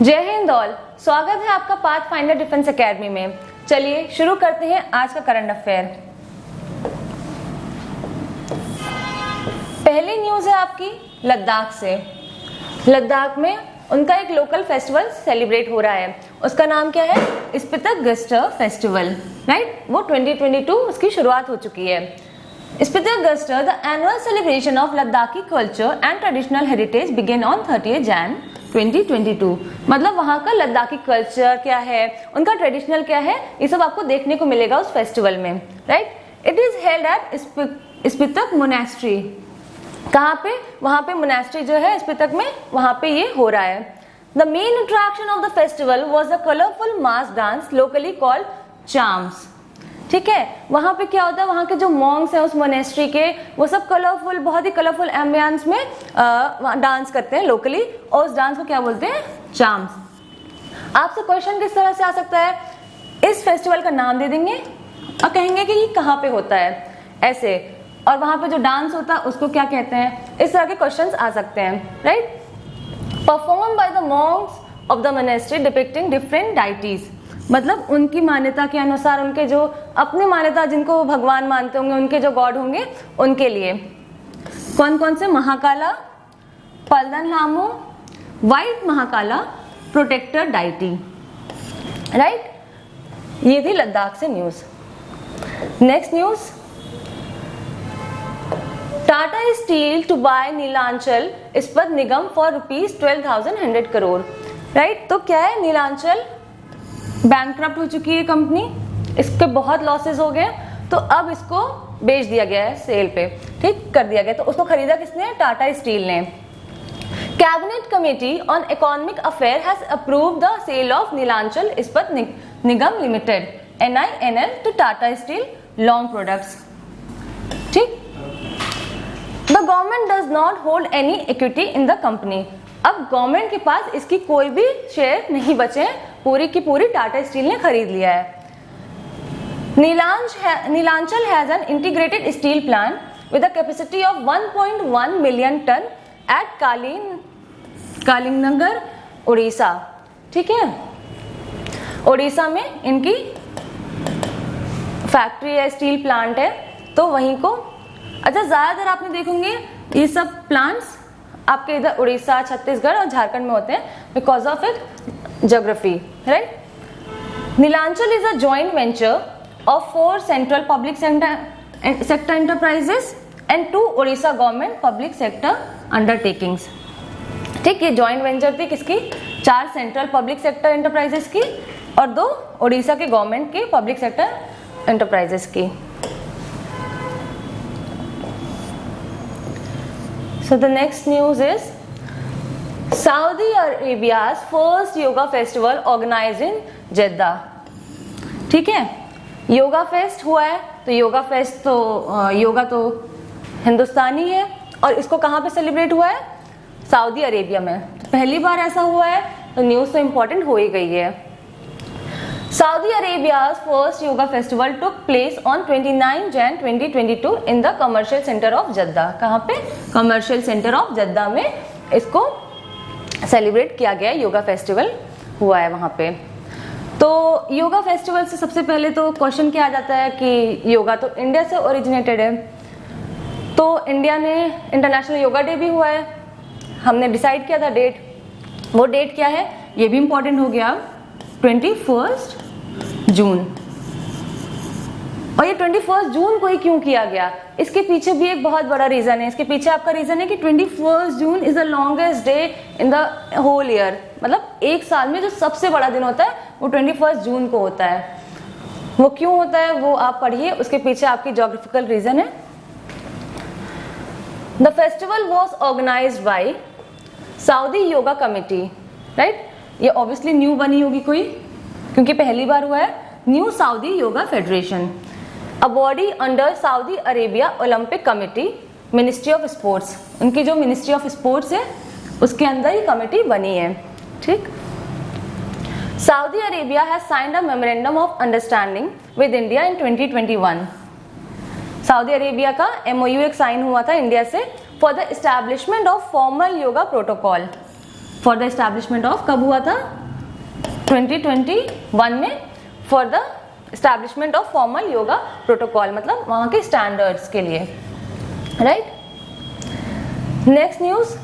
जय हिंद ऑल, स्वागत है आपका पाथ फाइंडर डिफेंस एकेडमी में। चलिए शुरू करते हैं आज का करंट अफेयर। पहली न्यूज है आपकी लद्दाख से। लद्दाख में उनका एक लोकल फेस्टिवल सेलिब्रेट हो रहा है, उसका नाम क्या है? Spituk Gustor festival, right. वो 2022 उसकी शुरुआत हो चुकी है। Spituk Gustor, the annual celebration of Ladakhi culture and traditional heritage began on 30 Jan 2022। मतलब वहाँ का लद्दाखी कल्चर क्या है, उनका ट्रेडिशनल क्या है, ये सब आपको देखने को मिलेगा उस फेस्टिवल में, right. It is held at Spituk monastery. कहाँ पे? वहाँ पे मोनेस्ट्री जो है स्पितक में, वहाँ पे ये हो रहा है। The main attraction of the festival was the colourful mass dance locally called charms. ठीक है, वहाँ पे क्या होता है, वहाँ के जो मॉन्क्स हैं उस मोनेस्ट्री के, वो सब कलरफुल, बहुत ही कलरफुल एम्बियंस में डांस करते हैं लोकली, और उस डांस को क्या बोलते हैं? चार्म्स। आपसे क्वेश्चन किस तरह से आ सकता है? इस फेस्टिवल का नाम दे देंगे और कहेंगे कि ये कहाँ पे होता है, ऐसे, और वहाँ पे जो डांस होता है उसको क्या कहते हैं। इस तरह के क्वेश्चंस आ सकते हैं, right. Perform by the Monks of the monastery depicting different deities. मतलब उनकी मान्यता के अनुसार, उनके जो अपनी मान्यता, जिनको भगवान मानते होंगे, उनके जो गॉड होंगे, उनके लिए कौन कौन से? महाकाला, पल्दनलामू, वाइट महाकाला, प्रोटेक्टर डाइटी, राइट। ये थी लद्दाख से news. Next news, Tata steel to bye Nilanchal Ispat Nigam for ₹12,100 crore, right. तो क्या है? नीलांचल बैंकक्रप्ट हो चुकी है कंपनी, इसके बहुत लॉसेस हो गए, तो अब इसको बेच दिया गया है सेल पे, ठीक कर दिया गया। तो उसको खरीदा किसने? टाटा स्टील ने। Cabinet committee on economic affair has approved the sale of Nilachal Ispat Nigam Limited NINL to Tata Steel long products, ठीक। The government does not hold any equity in the company. अब गवर्नमेंट के पास इसकी कोई भी शेयर नहीं बचे, पूरी की पूरी टाटा स्टील ने खरीद लिया है। Nilachal has an integrated steel plant with a capacity of 1.1 million ton at Kalinganagar, Orissa, ठीक है। उड़ीसा में इनकी फैक्ट्री है, स्टील प्लांट है, तो वहीं को। अच्छा, ज्यादातर आपने देखेंगे ये सब प्लांट्स आपके इधर उड़ीसा, छत्तीसगढ़ और झारखंड में होते हैं, because of it geography, right. Nilachal is a joint venture of 4 central public sector enterprises and 2 Orissa government public sector undertakings, ठीक। ये जॉइंट वेंचर थी किसकी? 4 सेंट्रल पब्लिक सेक्टर एंटरप्राइजेस की और 2 उड़ीसा के गवर्नमेंट के पब्लिक सेक्टर एंटरप्राइजेस की। So the next news is Saudi Arabia's first yoga festival organized in Jeddah, ठीक है। योगा फेस्ट हुआ है, तो योगा फेस्ट तो योगा तो हिंदुस्तानी है, और इसको कहाँ पे सेलिब्रेट हुआ है? सऊदी अरेबिया में। तो पहली बार ऐसा हुआ है, तो न्यूज़ तो इम्पोर्टेंट हो ही गई है। Saudi Arabia's first yoga festival took place on 29 Jan 2022 in the commercial center of Jeddah। कहाँ पे? कमर्शियल सेंटर ऑफ जद्दा में इसको सेलिब्रेट किया गया, योगा फेस्टिवल हुआ है वहाँ पे। तो योगा फेस्टिवल से सबसे पहले तो क्वेश्चन क्या आ जाता है कि योगा तो इंडिया से ओरिजिनेटेड है, तो इंडिया ने इंटरनेशनल योगा डे भी हुआ है, हमने डिसाइड किया था डेट। वो डेट क्या है? ये भी इम्पोर्टेंट हो गया, 21 जून। और ये 21 जून को ही क्यों किया गया? इसके पीछे भी एक बहुत बड़ा रीजन है। इसके पीछे आपका रीजन है कि 21 June is the longest day in the whole year. मतलब एक साल में जो सबसे बड़ा दिन होता है वो 21 जून को होता है। वो क्यों होता है वो आप पढ़िए, उसके पीछे आपकी ज्योग्राफिकल रीजन है। The festival was organized by Saudi yoga committee, right. ये ऑब्वियसली न्यू बनी होगी कोई, क्योंकि पहली बार हुआ है। New Saudi yoga federation, a body under Saudi Arabia Olympic committee, ministry of sports. उनकी जो मिनिस्ट्री ऑफ स्पोर्ट्स है उसके अंदर ही कमेटी बनी है, ठीक। Saudi Arabia has signed a memorandum of understanding with India in 2021। Saudi Arabia का MOU एक साइन हुआ था इंडिया से for the establishment of formal yoga protocol. For the establishment of, कब हुआ था? 2021 में, for the establishment of formal yoga protocol, मतलब वहाँ के स्टैंडर्ड्स के लिए, right. Next news,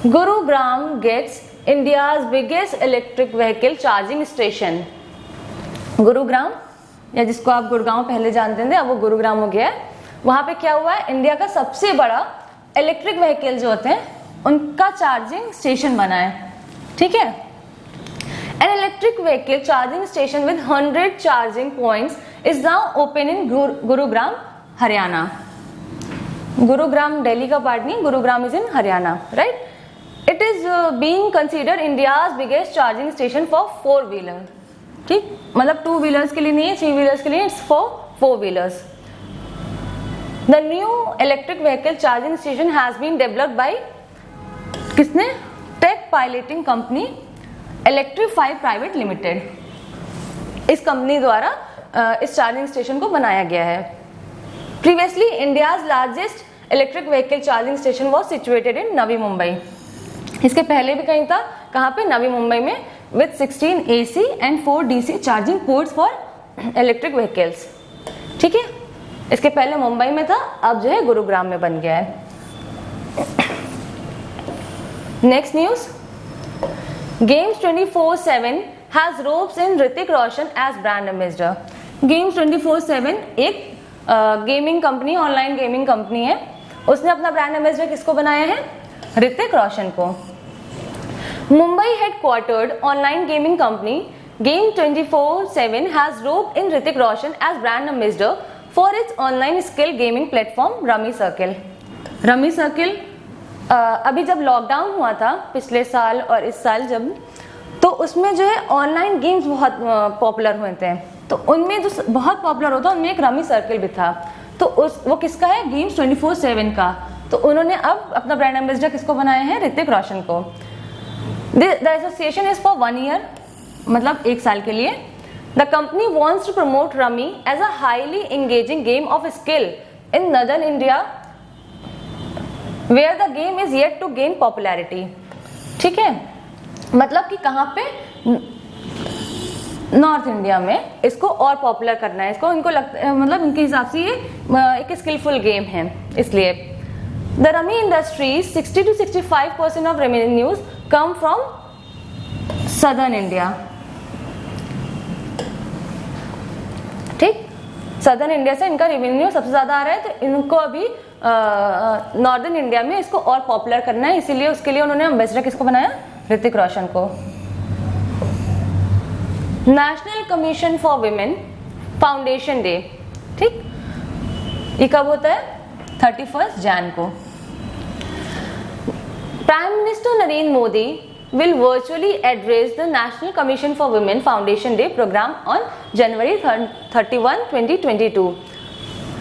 Gurugram gets India's biggest electric vehicle charging station. Gurugram, या जिसको आप गुड़गांव पहले जानते थे, अब वो गुरुग्राम हो गया है। वहाँ पे क्या हुआ है, इंडिया का सबसे बड़ा इलेक्ट्रिक व्हीकल जो होते हैं उनका चार्जिंग स्टेशन बना है, ठीक है। An electric vehicle charging station with 100 charging points is now open in Gurugram, Haryana. Gurugram Delhi का पार्ट नहीं, Gurugram is in Haryana, right. It is being considered India's biggest charging station for 4 wheeler, ठीक, मतलब 2 व्हीलर्स के लिए नहीं है, 3 व्हीलर्स के लिए, it's for 4 wheelers. The new electric vehicle charging station has been developed by, किसने? Tech piloting company Electrify private limited. इस कंपनी द्वारा इस चार्जिंग स्टेशन को बनाया गया है। Previously India's largest electric vehicle charging station was situated in Navi Mumbai. इसके पहले भी कहीं था, कहाँ पे? नवी मुंबई में, with 16 AC and 4 DC charging ports for electric vehicles, ठीक है। इसके पहले मुंबई में था, अब जो है गुरुग्राम में बन गया है। Next news, games 24/7 has ropes in Hrithik Roshan as brand ambassador. Games 24/7 एक gaming company, online gaming company है, उसने अपना ब्रांड एम्बेसडर किसको बनाया है? ऋतिक रोशन को। Mumbai headquartered online gaming company game 24/7 has roped in Hrithik Roshan as brand ambassador for its online skill gaming platform Rummy Circle. Rummy Circle अभी जब लॉकडाउन हुआ था पिछले साल और इस साल जब, तो उसमें जो है ऑनलाइन गेम्स बहुत पॉपुलर हुए थे, तो उनमें जो बहुत पॉपुलर होता उनमें एक रमी सर्किल भी था। तो वो किसका है? गेम्स 24/7 का। तो उन्होंने अब अपना ब्रांड एम्बेसडर किसको बनाया है? ऋतिक रोशन को। The association is for 1 year, मतलब 1 साल के लिए। The company wants to promote rummy as a highly engaging game of skill in northern India where the game is yet to gain popularity, ठीक है। मतलब कि कहाँ पे? नॉर्थ इंडिया में इसको और पॉपुलर करना है, इसको इनको लगता है, मतलब इनके हिसाब से ये एक स्किलफुल गेम है, इसलिए। The rummy industries 60 to 65% of revenues come from southern India, ठीक। सदर्न इंडिया से इनका रेवेन्यू सबसे ज्यादा आ रहा है, तो इनको अभी नॉर्दर्न इंडिया में इसको और पॉपुलर करना है, इसीलिए उसके लिए उन्होंने एम्बेसडर किसको बनाया? ऋतिक रोशन को। National commission for women foundation day, ठीक, ये कब होता है? 31 जनवरी को। Prime minister Narendra Modi will virtually address the National Commission for Women Foundation Day program on January 31, 2022।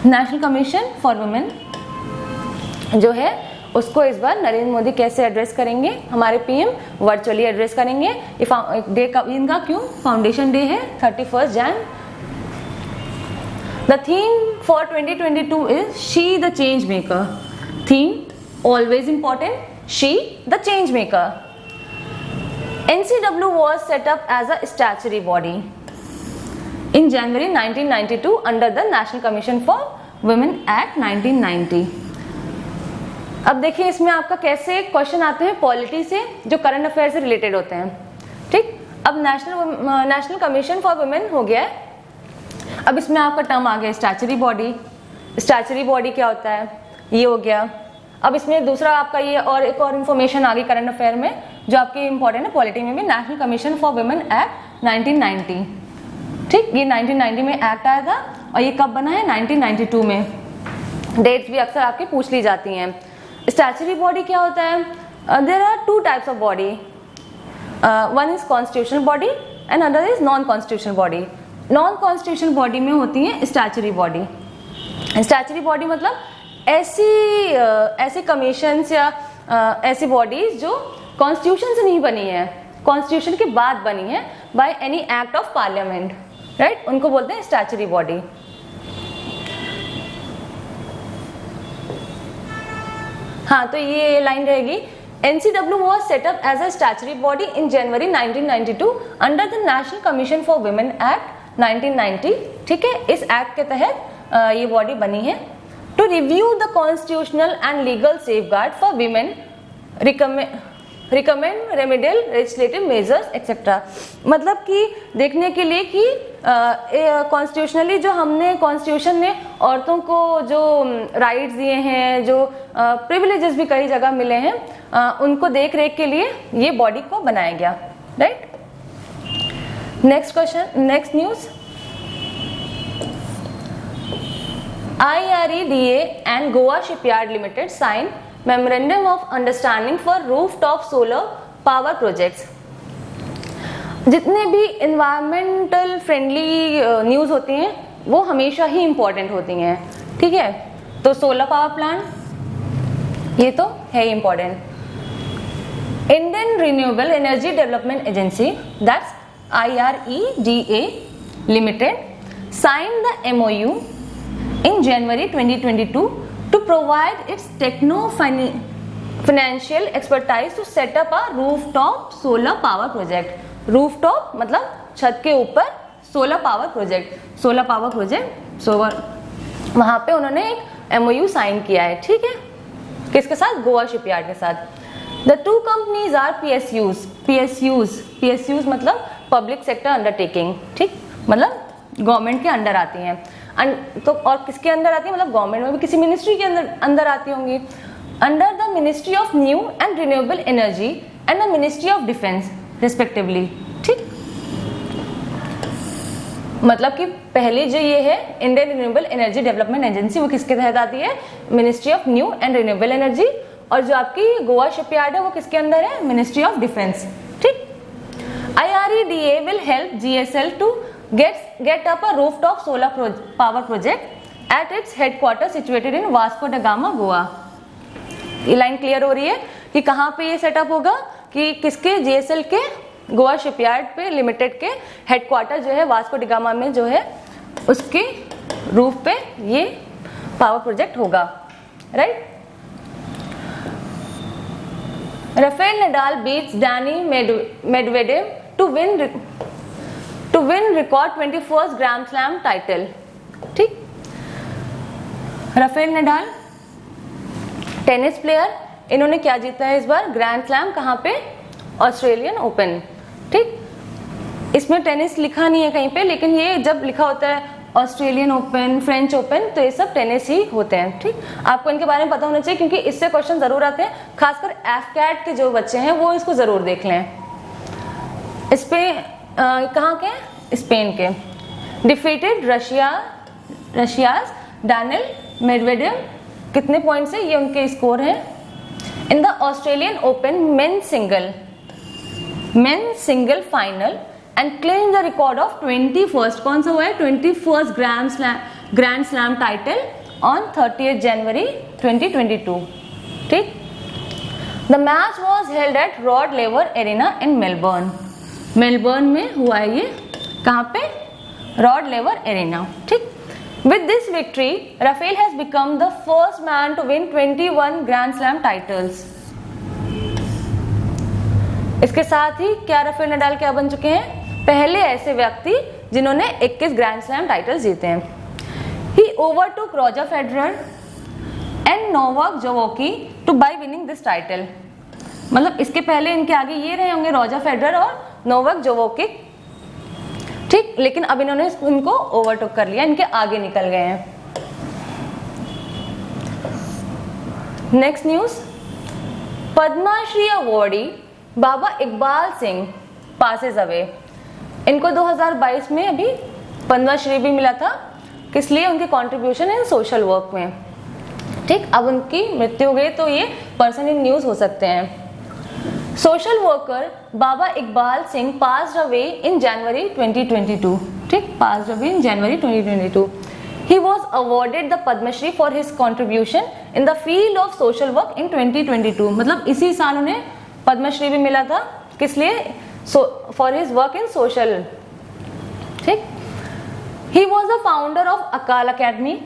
National commission for women जो है उसको इस बार नरेंद्र मोदी कैसे एड्रेस करेंगे? हमारे पीएम वर्चुअली एड्रेस करेंगे। डे का इनका क्यों? फाउंडेशन डे है 31 जनवरी। The theme for 2022 is she the change maker. Theme always important, she the change maker. NCW was set up as a statutory body in January 1992 under the National Commission for Women Act 1990। अब देखिए इसमें आपका कैसे question आते हैं polity से, जो current affair से रिलेटेड होते हैं, ठीक। अब नेशनल कमीशन फॉर वुमेन हो गया है, अब इसमें आपका टर्म आ गया स्टैचुटरी बॉडी। स्टैचुटरी बॉडी क्या होता है? ये हो गया। अब इसमें दूसरा आपका ये और एक और इन्फॉर्मेशन आ गई करंट अफेयर में जो आपकी इंपॉर्टेंट है पॉलिटी में भी, national commission for women act 1990, ठीक। ये 1990 में एक्ट आया था और ये कब बना है? 1992 में। डेट्स भी अक्सर आपके पूछ ली जाती हैं। स्टैचुटरी बॉडी क्या होता है? There are 2 types of body, one is constitutional body and other is non constitutional body. Non constitutional body में होती है स्टैचुटरी बॉडी। स्टैचुटरी बॉडी मतलब ऐसी कमीशंस या ऐसी बॉडीज जो कॉन्स्टिट्यूशन से नहीं बनी है, कॉन्स्टिट्यूशन के बाद बनी है by any act of parliament, right, उनको बोलते हैं स्टैचुटरी बॉडी। हाँ, तो ये लाइन रहेगी NCW was set up as a statutory body in January 1992 under the National Commission for Women Act 1990. ठीक है, इस एक्ट के तहत ये बॉडी बनी है. To review the constitutional and legal safeguard for women, recommend remedial legislative measures etc. मतलब कि देखने के लिए कि कॉन्स्टिट्यूशनली जो हमने कॉन्स्टिट्यूशन ने औरतों को जो राइट्स दिए हैं, जो प्रिविलेजेस भी कई जगह मिले हैं, उनको देख रेख के लिए ये बॉडी को बनाया गया. Right. Next question, next news. IREDA and Goa Shipyard Limited signed Memorandum of Understanding for Rooftop Solar Power Projects. जितने भी इन्वायरमेंटल फ्रेंडली न्यूज़ होती हैं वो हमेशा ही इम्पोर्टेंट होती हैं. ठीक है, तो सोलर पावर प्लांट ये तो है ही important. Indian renewable energy development agency, that's IREDA Limited, signed the MOU in January 2022 to provide its financial expertise to set up a rooftop solar power project. Rooftop मतलब छत के ऊपर solar power project. Solar power project, वहाँ पे उन्होंने एक MOU sign किया है. ठीक है, किसके साथ? गोवा शिपयार्ड के साथ. The two companies are PSUs मतलब पब्लिक सेक्टर अंडरटेकिंग. ठीक, मतलब गवर्नमेंट के अंडर आती हैं. तो और किसके अंदर आती है? मतलब गवर्नमेंट में भी किसी मिनिस्ट्री के अंदर आती होंगी. Under the ministry of new and renewable energy and the ministry of defence respectively. ठीक, मतलब कि पहली जो ये है Indian renewable energy development agency, वो किसके तहत आती है? Ministry of new and renewable energy. और जो आपकी गोवा शिपयार्ड है वो किसके अंदर है? Ministry of defence. ठीक. IREDA will help GSL to get up a rooftop solar power project at its headquarters situated in Vasco da Gama, Goa. ये लाइन क्लियर हो रही है कि कहाँ पे ये सेटअप होगा? कि किसके? GSL के गोवा शिपयार्ड पे लिमिटेड के हेडक्वार्टर जो है वास्को डी गामा में जो है उसके रूफ पे ये पावर प्रोजेक्ट होगा. Right. Rafael Nadal beats Danny Medvedev to win record 21st Grand Slam title. ठीक. राफेल नडाल टेनिस प्लेयर, इन्होंने क्या जीता है इस बार? Grand slam. कहाँ पे? Australian open. ठीक, इसमें टेनिस लिखा नहीं है कहीं पे, लेकिन ये जब लिखा होता है ऑस्ट्रेलियन ओपन, फ्रेंच ओपन, तो ये सब टेनिस ही होते हैं. ठीक, आपको इनके बारे में पता होना चाहिए क्योंकि इससे क्वेश्चन जरूर आते हैं. खासकर एफकैट के जो बच्चे हैं वो इसको जरूर देख लें. इस पे कहाँ के? स्पेन के. Defeated Russia's Daniil Medvedev. कितने पॉइंट से ये उनके स्कोर हैं? In the Australian Open men single final and claim the record of 21st. कौन सा हुआ है? 21st grand slam title on 30th January 2022. ठीक. The match was held at Rod Laver Arena in Melbourne में हुआ है ये. कहाँ पे? Rod Laver Arena. ठीक. With this victory, Rafael has become the first man to win 21 Grand Slam titles. इसके साथ ही क्या राफेल नडाल क्या बन चुके हैं? पहले ऐसे व्यक्ति जिन्होंने 21 ग्रैंड स्लैम टाइटल्स जीते हैं. He overtook Roger Federer and Novak Djokovic to by winning this title. मतलब इसके पहले इनके आगे ये रहे होंगे रॉजर फेडरर और नोवाक जोकोविच. ठीक, लेकिन अब इन्होंने इनको ओवरटेक कर लिया, इनके आगे निकल गए हैं. Next news. Padmashri awardee Baba Iqbal Singh passes away. इनको 2022 में अभी पद्मश्री भी मिला था. किस लिए? उनके कंट्रीब्यूशन इन सोशल वर्क में. ठीक, अब उनकी मृत्यु हो गई तो ये पर्सन इन न्यूज हो सकते हैं. Social worker Baba Iqbal Singh passed away in January 2022. ठीक, passed away in January 2022. He was awarded the Padma Shri for his contribution in the field of social work in 2022. मतलब इसी साल उन्हें पद्मश्री भी मिला था. किस लिए? For his work in social. ठीक. He was the founder of Akal Academy.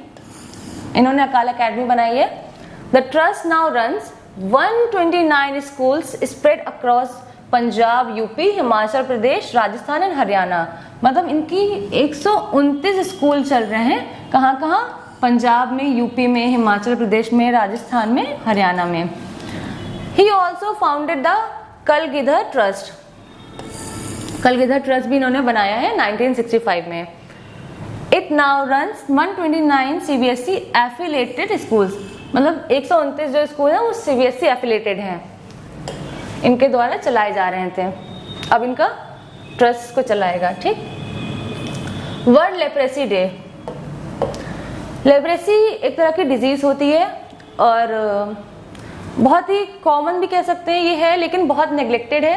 इन्होंने अकाल अकेडमी बनाई है. The trust now runs 129 schools spread across Punjab, UP, Himachal Pradesh, Rajasthan and Haryana. मतलब इनकी 129 स्कूल चल रहे हैं, कहाँ कहाँ? पंजाब में, यूपी में, हिमाचल प्रदेश में, राजस्थान में, हरियाणा में। He also founded the Kalgidhar trust. Kalgidhar trust भी इन्होंने बनाया है 1965 में। It now runs 129 CBSE affiliated schools। मतलब 129 जो स्कूल हैं वो CBSE एफिलेटेड हैं, इनके द्वारा चलाए जा रहे थे। अब इनका ट्रस्ट को चलाएगा, ठीक। World leprosy day. लेप्रेसी एक तरह की डिजीज होती है और बहुत ही कॉमन भी कह सकते हैं ये है, लेकिन बहुत नेग्लेक्टेड है,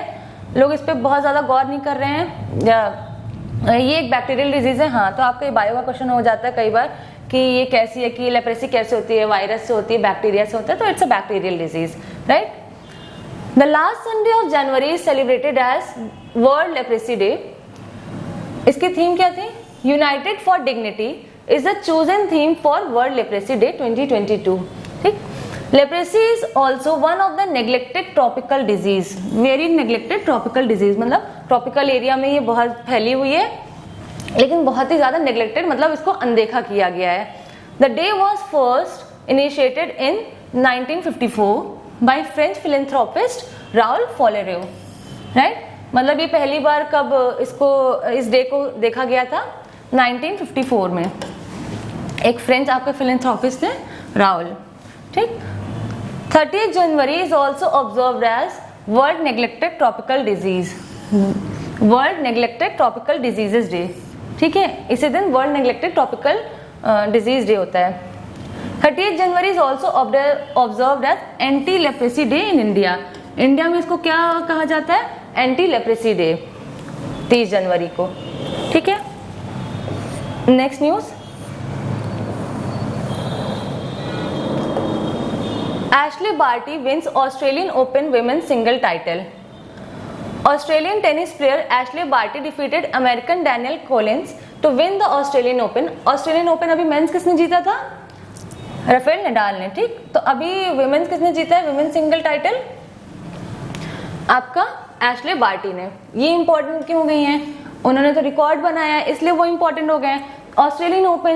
लोग इस पर बहुत ज़्यादा गौर नहीं कर रहे हैं। ये एक बैक्टीरियल डिजीज है। हाँ, तो आपका ये बायो का क्वेश्चन हो जाता है कई बार कि ये कैसी है, कि लेप्रेसी कैसे होती है, वायरस से होती है, बैक्टीरिया से होता है, तो it's a bacterial disease, right. The last Sunday of January is celebrated as world leprosy day. इसकी थीम क्या थी? United for dignity is the chosen theme for world leprosy day 2022, ठीक। Leprosy is also one of the neglected tropical disease, very neglected tropical disease. मतलब tropical area में ये बहुत फैली हुई है, लेकिन बहुत ही ज्यादा नेग्लेक्टेड, मतलब इसको अनदेखा किया गया है। The day was first initiated in 1954 by French philanthropist Raoul Follereau, right. मतलब ये पहली बार कब इस डे को देखा गया था? 1954 में। एक फ्रेंच आपके फिलेंथ्रोपिस्ट थे, राउल, ठीक। 30 January is also observed as world neglected tropical disease, world neglected tropical diseases day, ठीक है। इसी दिन world neglected tropical disease day होता है। 30 January is also observed as anti leprosy day in India. India में इसको क्या कहा जाता है? एंटी लेप्रेसी डे, 30 जनवरी को, ठीक है। Next news, Ashley Barty wins Australian Open Women's Single title. Australian tennis player Ashley Barty defeated American Danielle Collins to win the Australian Open. Australian Open अभी मेंस किसने जीता था? राफेल नडाल ने, ठीक। तो अभी विमेंस किसने जीता है विमेंस सिंगल टाइटल? आपका एशले बार्टी ने। ये इंपॉर्टेंट क्यों हो गई हैं? उन्होंने तो रिकॉर्ड बनाया है, इसलिए वो इंपॉर्टेंट हो गए। Australian open